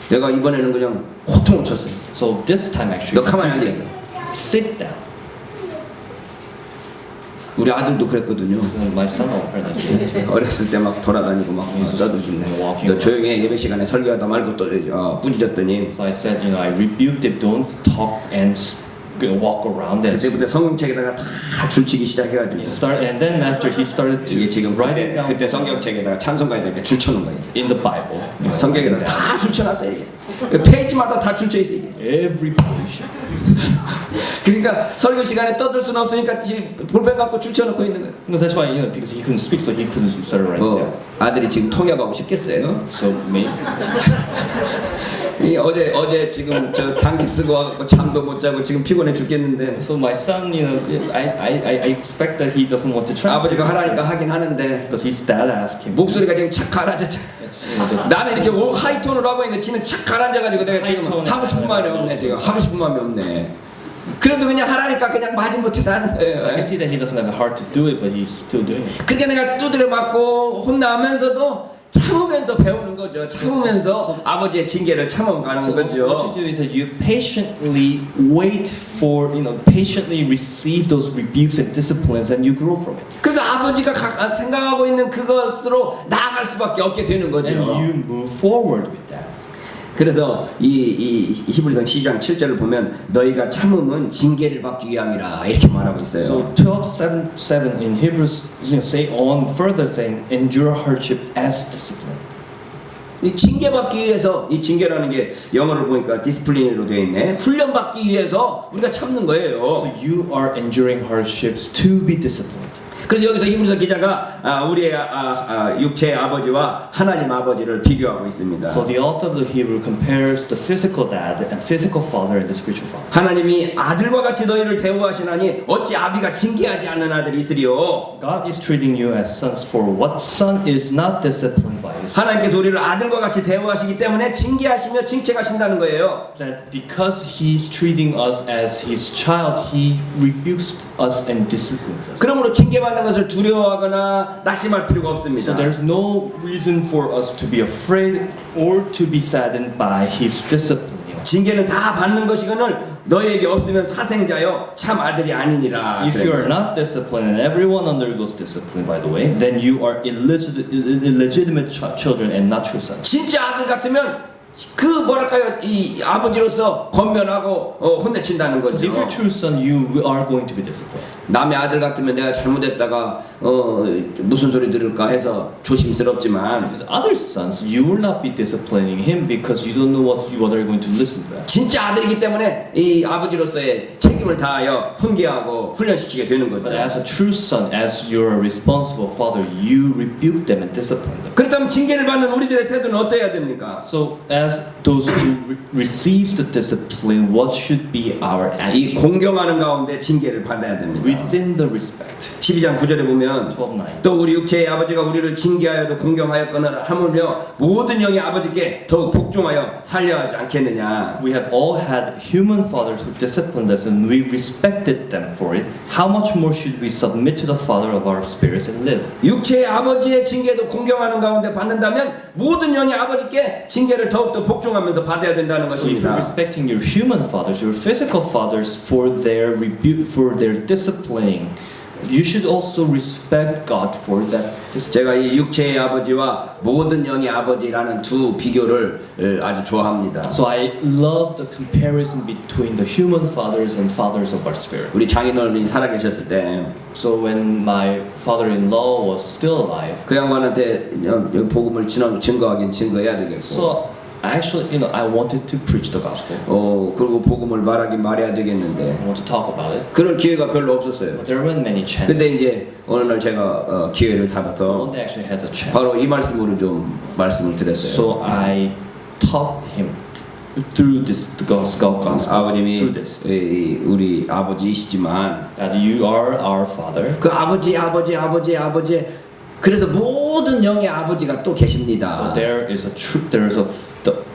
내가 이번에는 그냥 호통을 쳤어요. So this time actually, 너 가만히 앉아 있어. sit down. 우리 아들도 그랬거든요. My son offered that. 어렸을 때 막 돌아다니고 막 떠들었네. 너 조용히 해. 예배 시간에 설교하다 말고 또 꾸짖었더니. So I said, you know, I rebuked him. Don't talk and walk around. And 그때부터 성경책에다가 다 줄치기 시작해가지고. and then after he started to 이게 지금 write it down 그때 성경책에다가 찬송가에다 이렇게 줄쳐놓은 거예요. in the Bible. 성경에다 다 줄쳐놨어요. 이게 페이지마다 다 줄쳐 있어 이게. Every page. 그러니까 설교 시간에 떠들 수는 없으니까 지금 볼펜 갖고 줄쳐놓고 있는 거예요. No, that's why, you know, because he couldn't speak, so he couldn't start writing down. 아들이 지금 통역하고 싶겠어요? So maybe. 어제 지금 저 당직 쓰고 와서 잠도 못 자고 지금 피곤해 죽겠는데. So my son, you know, I expect that he doesn't want to translate. 아버지가 하라니까 하긴 하는데. Because his dad asked him. 목소리가 지금 착 가라앉아. 나는 이렇게 하이톤으로 하고 있는데 지는 착 가라앉아가지고 내가 지금 하고 싶은 말이 없네. 지금 하고 싶은 마음이 없네. 그래도 그냥 하라니까 그냥 마지못해서 하는 거예요. So I can see that he doesn't have the heart to do it, but he's still doing it. 그러니까 내가 두드려 맞고 혼나면서도 참으면서 배우는 거죠. 참으면서 아버지의 징계를 참아가는 So 거죠. what you do is that you patiently wait for, you know, patiently receive those rebukes and disciplines, and you grow from it. 그래서 아버지가 생각하고 있는 그것으로 나아갈 수밖에 없게 되는 거죠. And you move forward with that. 그래서 이 히브리서 12장 7절을 보면 너희가 참음은 징계를 받기 위함이라 이렇게 말하고 있어요. So 12:7 in Hebrews, you know, say on further saying endure hardship as discipline. 이 징계 받기 위해서 이 징계라는 게 영어를 보니까 디스플린으로 되어 있네. 훈련 받기 위해서 우리가 참는 거예요. So you are enduring hardships to be disciplined. 그래서 여기서 히브리서 기자가 우리의 육체의 아버지와 하나님 아버지를 비교하고 있습니다. So the author of the Hebrew compares the physical dad and physical father and the spiritual father. 하나님이 아들과 같이 너희를 대우하시나니 어찌 아비가 징계하지 않는 아들이 있으리요. God is treating you as sons, for what son is not disciplined by his father? 하나님께서 우리를 아들과 같이 대우하시기 때문에 징계하시며 징책하신다는 거예요. That because he's treating us as his child, he rebukes us and disciplines us. 그러므로 징계받는 것을 두려워하거나 낙심할 필요가 없습니다. So there's no reason for us to be afraid or to be saddened by his discipline. 징계는 다 받는 것이거늘 너희에게 없으면 사생자여 참 아들이 아니니라. If you are not disciplined, and everyone undergoes discipline, by the way, then you are illegitimate children and not true sons. 진짜 아들 같으면 그 뭐랄까요 이 아버지로서 권면하고 혼내친다는 거죠. If you're a true son, you are going to be disciplined. 남의 아들 같으면 내가 잘못했다가 무슨 소리 들을까 해서 조심스럽지만 If it's other sons, you will not be disciplining him because you don't know what are going to listen to. 진짜 아들이기 때문에 이 아버지로서의 책임을 다하여 훈계하고 훈련시키게 되는 거죠. But as a true son, as you're a responsible father, you rebuke them and discipline them. 그렇다면 징계를 받는 우리들의 태도는 어떠해야 됩니까? So as those who receives the discipline, what should be our 이 attitude? 공경하는 가운데 징계를 받아야 됩니다. Within the respect. 12장 9절에 보면 12:9. 또 우리 육체의 아버지가 우리를 징계하여도 공경하였거나 하물며 모든 영의 아버지께 더욱 복종하여 살려하지 않겠느냐. We have all had human fathers who disciplined us and we respected them for it. How much more should we submit to the Father of our spirits and live? 육체의 아버지의 징계도 공경하는 가운데 받는다면 모든 영의 아버지께 징계를 더욱더 복종하면서 받아야 된다는 So if you're 것입니다. respecting your human fathers, your physical fathers for their rebuke, for their disciplining, you should also respect God for that discipline. 제가 이 육체의 아버지와 모든 영의 아버지라는 두 비교를 아주 좋아합니다. So I love the comparison between the human fathers and fathers of our spirit. 우리 장인어른이 살아계셨을 때 그 So when my father-in-law was still alive, 양반한테 복음을 증거하긴 증거해야 되겠고 so actually, you know, I wanted to preach the gospel. 그리고 복음을 말하긴 말해야 되겠는데 I want to talk about it. 그럴 기회가 별로 없었어요. But there weren't many chances. 근데 이제 어느 날 제가 기회를 One 잡아서 day I actually had a chance. 바로 이 말씀으로 좀 말씀을 드렸어요. So I taught him through this the gospel 아버님이 through this 우리 아버지이시지만 that you are our father. 그 아버지 그래서 모든 영의 아버지가 또 계십니다. There is a truth. There is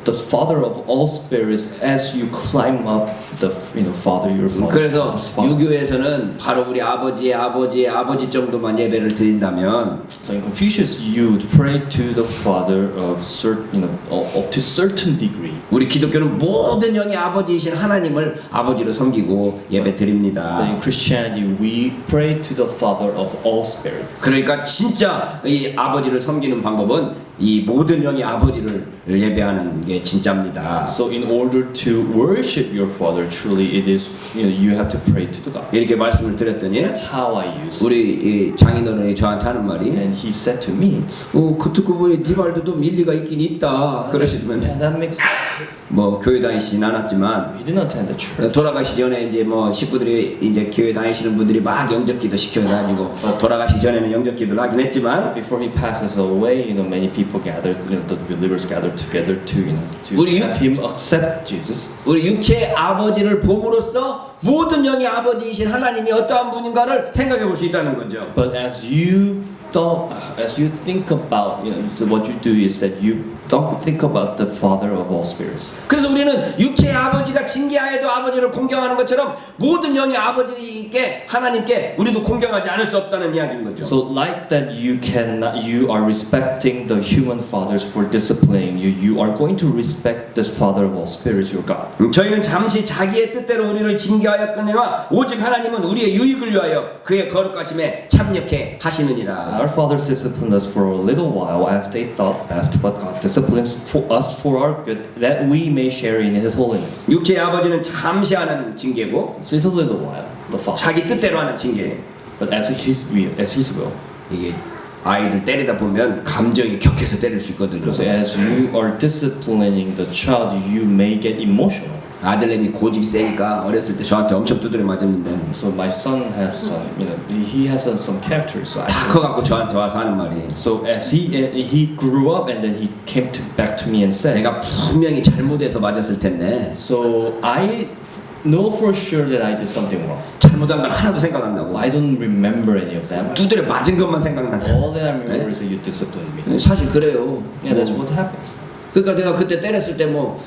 the Father of all spirits. As you climb up the Father, your Father. 그래서 유교에서는 바로 우리 아버지의 아버지 정도만 예배를 드린다면, So in Confucius, you pray to the Father of certain, up to certain degree. 우리 기독교는 모든 영의 아버지이신 하나님을 아버지로 섬기고 예배 But 드립니다. in Christianity, we pray to the Father of all spirits. 그러니까 진짜 이 아버지를 섬기는 방법은 이 모든 영의 아버지를 예배하는 게 진짜입니다. So in order to worship your Father, truly, it is you have to pray to the God. 이렇게 말씀을 드렸더니 That's how I use it. 우리 이 장인어른이 저한테 하는 말이 And he said to me, 그 듣고 보니 네 말도 좀 일리가 있긴 있다 그러시면 yeah, that makes sense. 뭐 교회 다니시진 않았지만 He didn't attend the church. 돌아가시 전에 이제 뭐 식구들이 이제 교회 다니시는 분들이 막 영접기도 시켜가지고 돌아가시 전에는 영접기도를 하긴 했지만 Before he passes away, many people gathered, the believers gathered together to 우리 have him accept Jesus. 우리 육체의 아버지를 봄으로써 모든 영의 아버지이신 하나님이 어떠한 분인가를 생각해 볼 수 있다는 거죠. But as you think about, what you do is that you don't think about the Father of all spirits. 그래서 우리는 육체의 아버지가 징계하여도 아버지를 공경하는 것처럼 모든 영의 아버지께 하나님께 우리도 공경하지 않을 수 없다는 이야기인 거죠. So like that, you are respecting the human fathers for disciplining you. You are going to respect the Father of all spirits, your God. 저희는 잠시 자기의 뜻대로 우리를 징계하였거니와 오직 하나님은 우리의 유익을 위하여 그의 거룩하심에 참여케 하시느니라. Our fathers disciplined us for a little while as they thought best, but God disciplines us for our good, that we may share in His holiness. 육체의 아버지는 잠시 하는 징계고 So it's a little while, the Father, 자기 뜻대로 하는 징계. but as His will. 이게 아이들 때리다 보면 감정이 격해서 때릴 수 있거든요. Because as you are disciplining the child, you may get emotional. 아들내미 고집이 세니까 어렸을 때 저한테 엄청 두드려 맞았는데 So my son has some, he has some characters. So 다 커갖고 저한테 와서 하는 말이 So as he grew up and then he came back to me and said, 내가 분명히 잘못해서 맞았을 텐데 so I know for sure that I did something wrong. 잘못한 건 하나도 생각 안 나고 I don't remember any of them. 두드려 맞은 것만 생각나네. All that I remember is that you disciplined me. 사실 그래요. Yeah, that's what happens. 그러니까 내가 그때 때렸을 때 뭐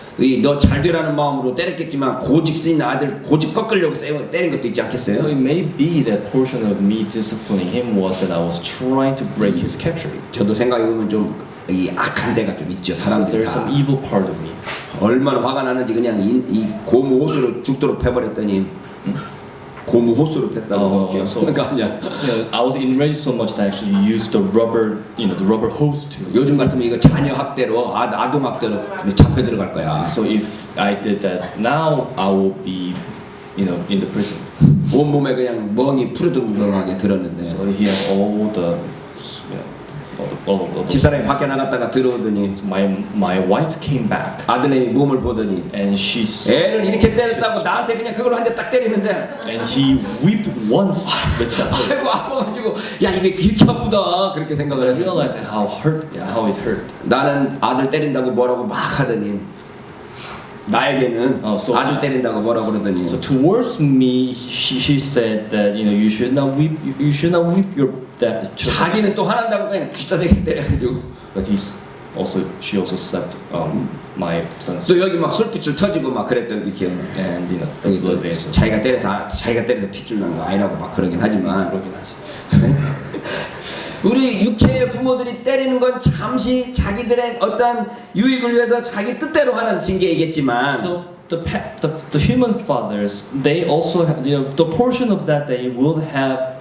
너 잘 되라는 마음으로 때렸겠지만 고집 쓰인 아들 고집 꺾으려고 때린 것도 있지 So 않겠어요? it may be that portion of me disciplining him was that I was trying to break his character. 저도 생각해 보면 좀 이 악한 데가 좀 있죠. So 사람들이 there's some 다 evil part of me. 얼마나 화가 나는지 그냥 이 고무 호수로 죽도록 패버렸더니 고무 호수로 뺐다고 할게요. so 그러니까 그냥 I was enraged so much that I actually used the rubber hose to. 요즘 같으면 이거 자녀 학대로 아동 학대로 잡혀 들어갈 거야. So if I did that now, I will be, in the prison. 온 몸에 그냥 멍이 푸르둥둥하게 들었는데 So he had all the, all the 집사람이 밖에 나갔다가 들어오더니 So my wife came back 아들내미 몸을 보더니 and she 애를 이렇게 때렸다고 나한테 그냥 그걸로 한 대 딱 때리는데 and he whipped once with that. 아이고 아파가지고 야 이게 이렇게 아프다 그렇게 생각을 I 했었어. realized how it hurt. 나는 아들 때린다고 뭐라고 막 하더니 나에게는 so- 아들 때린다고 뭐라 그러더니 So towards me, she said that you should not whip your that child. 자기는 또 화난다고 그냥 귀다대게 때려가지고 But she also slapped my son's 또 여기 막 술빛을 터지고 막 그랬던 게 기억. and the 여기 또 blood vessel. 자기가 때려서 핏줄 난거 아니라고 막 그러긴 하지만 그러긴 하지. 우리 육체의 부모들이 때리는 건 잠시 자기들의 어떤 유익을 위해서 자기 뜻대로 하는 징계이겠지만 So the human fathers, they also have, the portion of that they will have,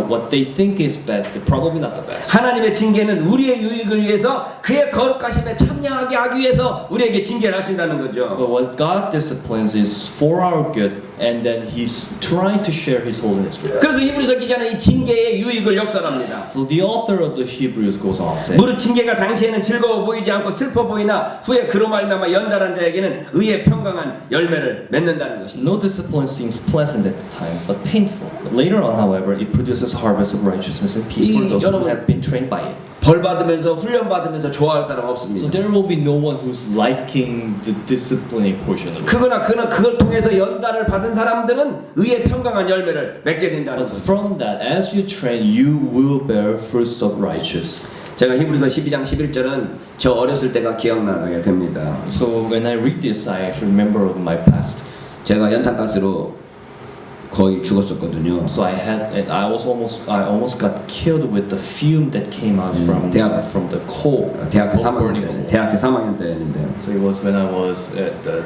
what they think is best, probably not the best. 하나님의 징계는 우리의 유익을 위해서 그의 거룩하심에 참여하게 하기 위해서 우리에게 징계를 하신다는 거죠. But what God disciplines is for our good, and then He's trying to share His holiness with us. 그래서 히브리서 기자는 이 징계의 유익을 역설합니다. So the author of the Hebrews goes on saying, 무릇 징계가 당시에는 즐거워 보이지 않고 슬퍼 보이나 후에 그로 말미암아 연달한 자에게는 의의 평강한 열매를 맺는다는 것입니다. No discipline seems pleasant at the time, but painful. But later on, however, it produces harvest of righteousness and peace for those who have been trained by it. 벌 받으면서 훈련 받으면서 좋아할 사람 So 없습니다. there will be no one who's liking the disciplining portion of it. 그러나 그걸 통해서 연달을 받은 사람들은 의의 평강한 열매를 맺게 된다는 But 거죠. from that, as you train, you will bear fruits of righteousness. 제가 히브리서 12장 11절은 저 어렸을 때가 기억나게 됩니다. So when I read this, I actually remember of my past. 제가 연탄가스로 거의 죽었었거든요. So I almost got killed with the fume that came out from the coal. 대학교 coal 3학년 burning 때, coal. 대학교 3학년 때였는데 So it was when I was at the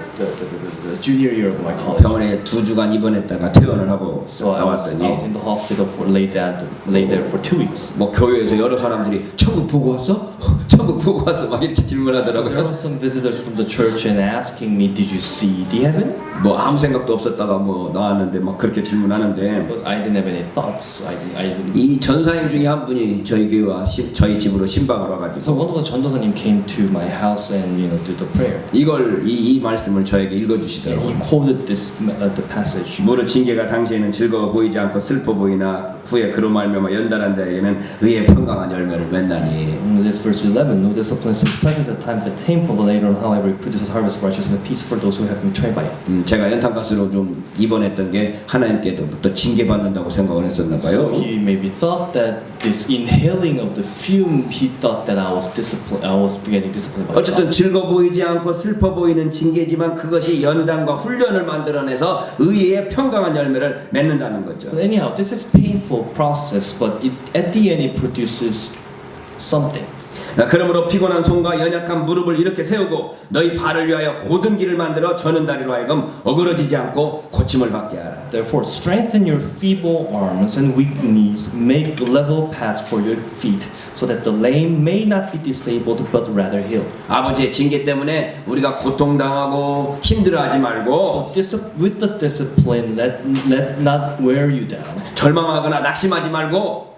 junior year of my college. 병원에 2주간 입원했다가 퇴원을 하고 So I was 나왔더니 in the hospital for lay there for 2 weeks. 뭐 교회에서 여러 사람들이 천국 보고 왔어? 천국 보고 왔어? 막 이렇게 So there 질문하더라고요. were some visitors from the church and asking me, "Did you see the heaven?" 뭐 아무 생각도 없었다가 뭐 나왔는데 막 그렇게 질문하는데 But I didn't have any thoughts. I didn't. 이 전사님 중에 한 분이 저희 교회와 저희 집으로 신방을 So 와가지고 one of the 전도사님 came to my house and did the prayer. 이 말씀을 저에게 And he 읽어주시더라고요. quoted the passage. 무릇 징계가 당시에는 즐거워 보이지 않고 슬퍼 보이나 후에 그로 말미암아 연단한 자에게는 의의 평강한 열매를 맺나니. This verse 11. No discipline is pleasant at the time, but painful. But later on, however, it produces harvest of righteousness and peace for those who have been trained by it. 제가 연탄가스로 좀 입원했던 게 하나님께로부터 징계받는다고 생각을 했었나 So 봐요. he maybe thought that this inhaling of the fume, he thought that I was getting disciplined by God. 어쨌든 즐거 보이지 않고 슬퍼 보이는 징계지만 그것이 연단과 훈련을 만들어내서 의의 평강한 열매를 맺는다는 거죠. But anyhow, this is painful process, but at the end, it produces something. 그러므로 피곤한 손과 연약한 무릎을 이렇게 세우고 너희 발을 위하여 곧은 길을 만들어 저는 다리로 하여금 어그러지지 않고 고침을 받게 하라. Therefore, strengthen your feeble arms and weak knees. Make level paths for your feet, so that the lame may not be disabled, but rather healed. 아버지의 징계 때문에 우리가 고통당하고 힘들어하지 말고 So, with the discipline, let not wear you down. 절망하거나 낙심하지 말고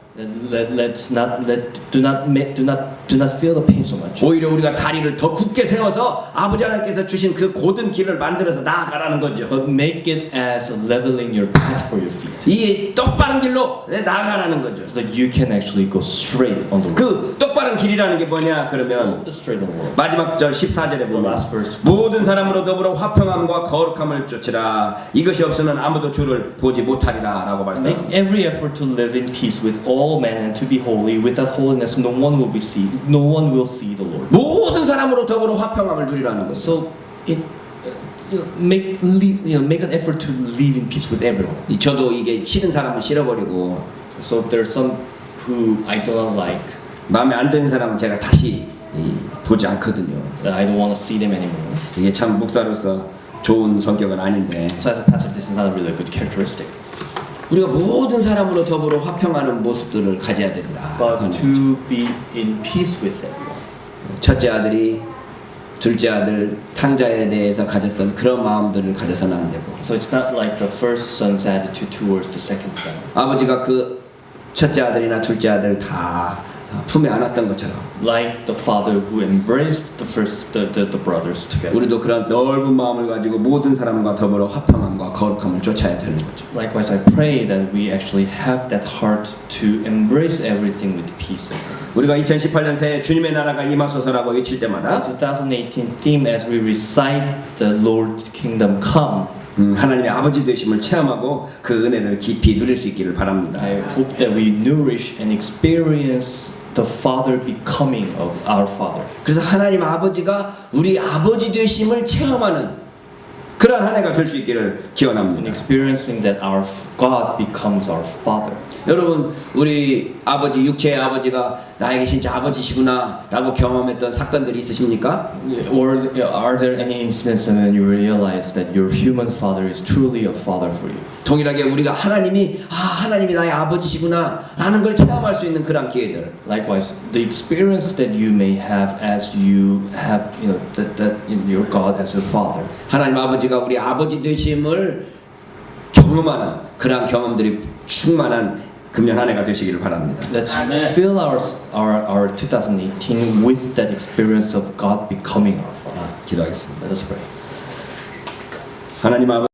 Do not feel the pain so much. 오히려 우리가 다리를 더 굳게 세워서 아버지 하나님께서 주신 그 곧은 길을 만들어서 나아가라는 거죠. But make it as leveling your path for your feet, 이 똑바른 길로 나아가라는 거죠. so that you can actually go straight on the road. 그 똑바른 길이라는 게 뭐냐 그러면 The straight on the road. 마지막 절 14절에 The 보면 last verse. 모든 사람으로 더불어 화평함과 거룩함을 쫓으라. 이것이 없으면 아무도 주를 보지 못하리라 라고 Make 말씀. every effort to live in peace with all men and to be holy. Without holiness, no one will see the Lord. 모든 사람으로 더불어 화평함을 누리라는 거죠. So make an effort to live in peace with everyone. 저도 이게 싫은 사람은 싫어버리고 So there are some who I do not like. 마음에 안 드는 사람은 제가 다시 보지 않거든요. That I don't want to see them anymore. 이게 참 목사로서 좋은 성격은 아닌데 So as a pastor, this is not a really good characteristic. 우리가 모든 사람으로 더불어 화평하는 모습들을 가져야 된다. But to be in peace with everyone. 첫째 아들이 둘째 아들 탕자에 대해서 가졌던 그런 마음들을 가져서는 안 되고 So it's not like the first son's attitude towards the second son. 아버지가 그 첫째 아들이나 둘째 아들 다 품에 안았던 것처럼 Like the father who embraced the brothers together. 우리도 그런 넓은 마음을 가지고 모든 사람과 더불어 화평함과 거룩함을 쫓아야 되는 거죠. Likewise, I pray that we actually have that heart to embrace everything with peace. 우리가 2018년 새해 주님의 나라가 임하소서라고 외칠 때마다 2018 theme as we recite the Lord's kingdom come. 하나님의 아버지 되심을 체험하고 그 은혜를 깊이 누릴 수 있기를 바랍니다. I hope that we nourish and experience the Father becoming of our Father. 그래서 하나님 아버지가 우리 아버지 되심을 체험하는 그러한 한 해가 될 수 있기를 And 기원합니다. experiencing that our God becomes our Father. 여러분 우리 아버지 육체의 아버지가 나에게 진짜 아버지시구나 라고 경험했던 사건들이 있으십니까? Or are there any instances when you realize that your human father is truly a father for you? 동일하게 우리가 하나님이 나의 아버지시구나 라는 걸 체험할 수 있는 그런 기회들 Likewise, the experience that you may have as you have, that your God as your father. 하나님 아버지가 우리 아버지 되심을 경험하는 그런 경험들이 충만한 금년 한 해가 되시기를 바랍니다. Let's fill our 2018 with that experience of God becoming our Father. 기도하겠습니다. Let us pray. 하나님 아버지